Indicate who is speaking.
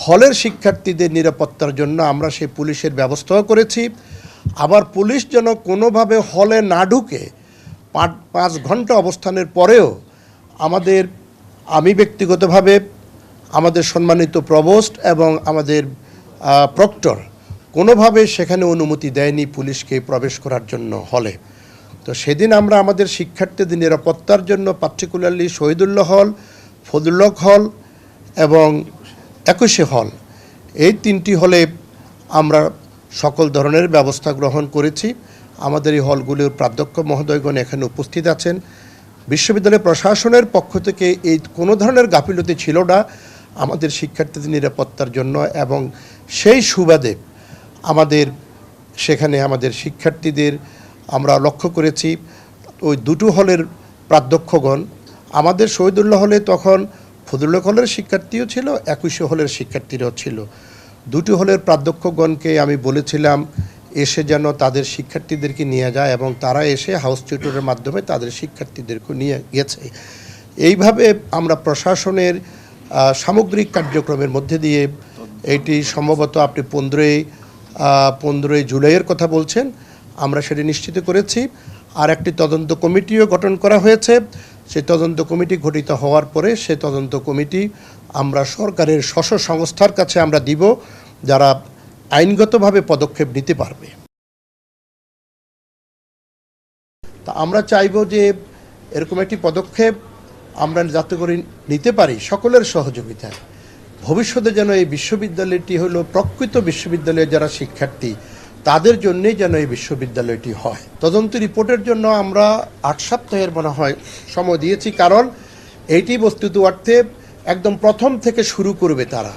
Speaker 1: হলের শিক্ষার্থীদের নিরাপত্তার জন্য আমরা সেই পুলিশের ব্যবস্থাও করেছি। আবার পুলিশ যেন কোনোভাবে হলে না ঢুকে 5 ঘন্টা অবস্থানের পরেও আমি ব্যক্তিগতভাবে আমাদের সম্মানিত প্রভোস্ট এবং আমাদের প্রক্টর কোনোভাবে সেখানে অনুমতি দেয়নি পুলিশকে প্রবেশ করার জন্য হলে। তো সেদিন আমরা আমাদের শিক্ষার্থীদের নিরাপত্তার জন্য পার্টিকুলারলি শহীদুল্লাহ হল, ফজলুল হল এবং 21 হল, এই 3টি হলে আমরা সকল ধরনের ব্যবস্থা গ্রহণ করেছি। আমাদের এই হলগুলির প্রাধ্যক্ষ মহোদয়গণ এখানে উপস্থিত আছেন। বিশ্ববিদ্যালয় প্রশাসনের পক্ষ থেকে এই কোনো ধরনের গাফিলতি ছিল না আমাদের শিক্ষার্থীদের নিরাপত্তার জন্য, এবং সেই সুবাদে সেখানে আমাদের শিক্ষার্থীদের আমরা লক্ষ্য করেছি। ওই 2টো হলের প্রাধ্যক্ষগণ, আমাদের শহীদুল্লাহ হলে তখন ফজলুল হলের শিক্ষার্থীও ছিল, 21 হলের শিক্ষার্থীরাও ছিল। 2টি হলের প্রাধ্যক্ষগণকে আমি বলেছিলাম এসে যেন তাদের শিক্ষার্থীদেরকে নিয়ে যায়, এবং তারা এসে হাউস টিউটরের মাধ্যমে তাদের শিক্ষার্থীদেরকে নিয়ে গেছে। এইভাবে আমরা প্রশাসনের সামগ্রিক কার্যক্রমের মধ্যে দিয়ে, এটি সম্ভবত আপনি 15ই জুলাইয়ের কথা বলছেন, আমরা সেটি নিশ্চিত করেছি। আর একটি তদন্ত কমিটিও গঠন করা হয়েছে। সেই তদন্ত কমিটি গঠিত হওয়ার পরে সে তদন্ত কমিটি আমরা সরকারের সংস্থার কাছে আমরা দিব, যারা আইনগতভাবে পদক্ষেপ নিতে পারবে। তা আমরা চাইব যে এরকম একটি পদক্ষেপ আমরা যাতে করে নিতে পারি সকলের সহযোগিতায়। ভবিষ্যতে যেন এই বিশ্ববিদ্যালয়টি হলো প্রকৃত বিশ্ববিদ্যালয়ের যারা শিক্ষার্থী তাদের জন্যই যেন এই বিশ্ববিদ্যালয়টি হয়। তদন্ত রিপোর্টের জন্য আমরা 8 সপ্তাহের মনে হয় সময় দিয়েছি, কারণ এইটি বস্তুত অর্থে একদম প্রথম থেকে শুরু করবে তারা।